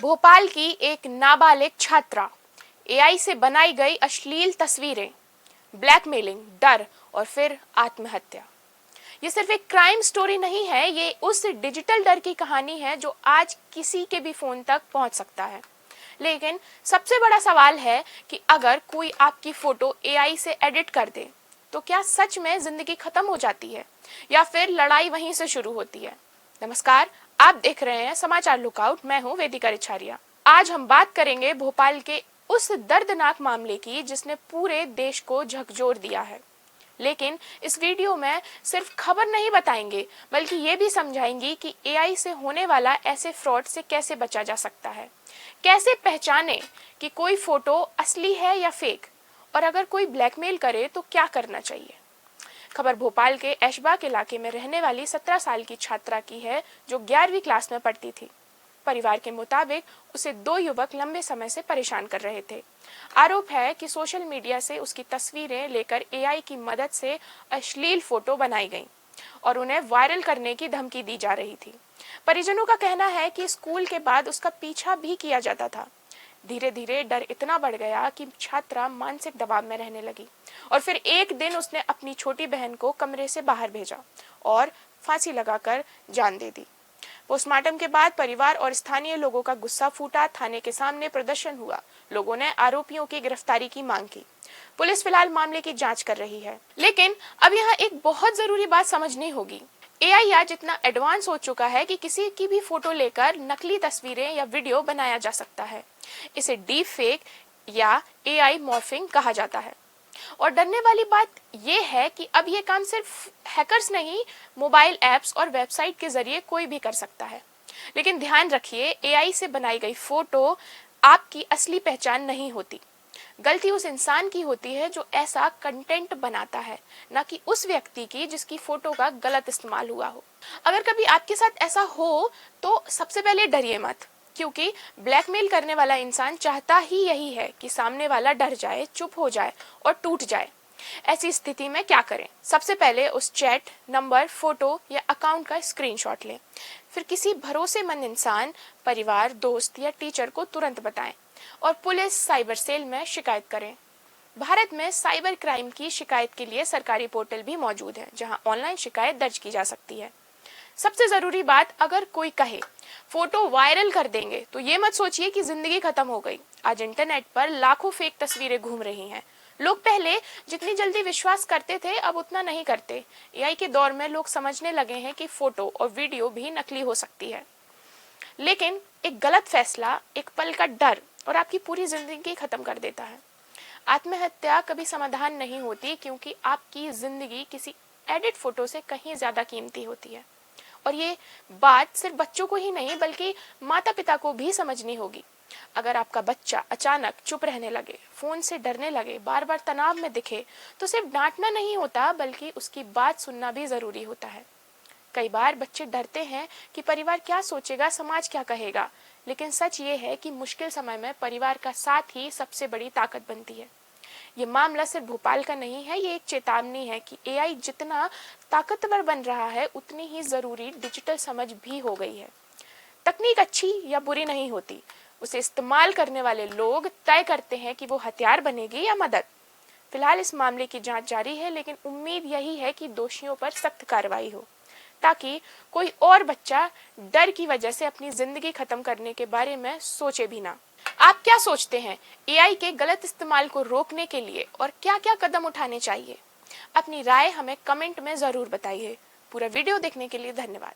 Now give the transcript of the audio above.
भोपाल की एक नाबालिग छात्रा, एआई से बनाई गई अश्लील तस्वीरें, ब्लैकमेलिंग, डर और फिर आत्महत्या। ये सिर्फ एक क्राइम स्टोरी नहीं है, ये उस डिजिटल डर की कहानी है जो आज किसी के भी फोन तक पहुंच सकता है। लेकिन सबसे बड़ा सवाल है कि अगर कोई आपकी फोटो एआई से एडिट कर दे तो क्या सच में जिंदगी खत्म हो जाती है या फिर लड़ाई वहीं से शुरू होती है। नमस्कार, आप देख रहे हैं समाचार लुकआउट। मैं हूं वेदिका रिछारिया। आज हम बात करेंगे भोपाल के उस दर्दनाक मामले की जिसने पूरे देश को झकझोर दिया है। लेकिन इस वीडियो में सिर्फ खबर नहीं बताएंगे, बल्कि ये भी समझाएंगे कि एआई से होने वाला ऐसे फ्रॉड से कैसे बचा जा सकता है, कैसे पहचाने कि कोई फोटो असली है या फेक, और अगर कोई ब्लैकमेल करे तो क्या करना चाहिए। खबर भोपाल के ऐशबाग इलाके में रहने वाली 17 साल की छात्रा की है जो 11वीं क्लास में पढ़ती थी। परिवार के मुताबिक उसे दो युवक लंबे समय से परेशान कर रहे थे। आरोप है कि सोशल मीडिया से उसकी तस्वीरें लेकर एआई की मदद से अश्लील फोटो बनाई गईं और उन्हें वायरल करने की धमकी दी जा रही थी। परिजनों का कहना है कि स्कूल के बाद उसका पीछा भी किया जाता था। धीरे धीरे डर इतना बढ़ गया कि छात्रा मानसिक दबाव में रहने लगी और फिर एक दिन उसने अपनी छोटी बहन को कमरे से बाहर भेजा और फांसी लगाकर जान दे दी। पोस्टमार्टम के बाद परिवार और स्थानीय लोगों का गुस्सा फूटा। थाने के सामने प्रदर्शन हुआ। लोगों ने आरोपियों की गिरफ्तारी की मांग की। पुलिस फिलहाल मामले की जांच कर रही है। लेकिन अब यहाँ एक बहुत जरूरी बात समझनी होगी। एआई आज इतना एडवांस हो चुका है कि किसी की भी फोटो लेकर नकली तस्वीरें या वीडियो बनाया जा सकता है। इसे डीप फेक या एआई मॉर्फिंग कहा जाता है। और डरने वाली बात यह है कि अब ये काम सिर्फ हैकर्स नहीं, मोबाइल ऐप्स और वेबसाइट के जरिए कोई भी कर सकता है। लेकिन ध्यान रखिए, एआई से बनाई गई फोटो आपकी असली पहचान नहीं होती। गलती उस इंसान की होती है जो ऐसा कंटेंट बनाता है, ना कि उस व्यक्ति की जिसकी फोटो का गलत इस्तेमाल हुआ हो। अगर कभी आपके साथ ऐसा हो तो सबसे पहले डरिए मत, क्योंकि ब्लैकमेल करने वाला इंसान चाहता ही यही है कि सामने वाला डर जाए, चुप हो जाए और टूट जाए। ऐसी स्थिति में क्या करें? सबसे पहले उस चैट, नंबर, फोटो या अकाउंट का स्क्रीनशॉट लें। फिर किसी भरोसेमंद इंसान, परिवार, दोस्त या टीचर को तुरंत बताएं और पुलिस साइबर सेल में शिकायत करें। भारत में साइबर क्राइम की शिकायत के लिए सरकारी पोर्टल भी मौजूद है, जहां ऑनलाइन शिकायत दर्ज की जा सकती है। सबसे जरूरी बात, अगर कोई कहे फोटो वायरल कर देंगे तो ये मत सोचिए कि जिंदगी खत्म हो गई। आज इंटरनेट पर लाखों फेक तस्वीरें घूम रही हैं। लोग पहले जितनी जल्दी विश्वास करते थे अब उतना नहीं करते। एआई के दौर में लोग समझने लगे हैं कि फोटो और वीडियो भी नकली हो सकती है। लेकिन एक गलत फैसला, एक पल का डर और आपकी पूरी जिंदगी खत्म कर देता है। आत्महत्या कभी समाधान नहीं होती, क्योंकि आपकी जिंदगी किसी एडिट फोटो से कहीं ज्यादा कीमती होती है। और ये बात सिर्फ बच्चों को ही नहीं बल्कि माता पिता को भी समझनी होगी। अगर आपका बच्चा अचानक चुप रहने लगे, फोन से डरने लगे, बार बार तनाव में दिखे, तो सिर्फ डांटना नहीं होता बल्कि उसकी बात सुनना भी जरूरी होता है। कई बार बच्चे डरते हैं कि परिवार क्या सोचेगा, समाज क्या कहेगा, लेकिन सच ये है कि मुश्किल समय में परिवार का साथ ही सबसे बड़ी ताकत बनती है। ये मामला सिर्फ भोपाल का नहीं है, ये एक चेतावनी है कि एआई जितना ताकतवर बन रहा है उतनी ही जरूरी डिजिटल समझ भी हो गई है। तकनीक अच्छी या बुरी नहीं होती, उसे इस्तेमाल करने वाले लोग तय करते हैं कि वो हथियार बनेगी या मदद। फिलहाल इस मामले की जांच जारी है, लेकिन उम्मीद यही है कि दोषियों पर सख्त कार्रवाई हो, ताकि कोई और बच्चा डर की वजह से अपनी जिंदगी खत्म करने के बारे में सोचे भी ना। आप क्या सोचते हैं एआई के गलत इस्तेमाल को रोकने के लिए और क्या-क्या कदम उठाने चाहिए? अपनी राय हमें कमेंट में जरूर बताइए। पूरा वीडियो देखने के लिए धन्यवाद।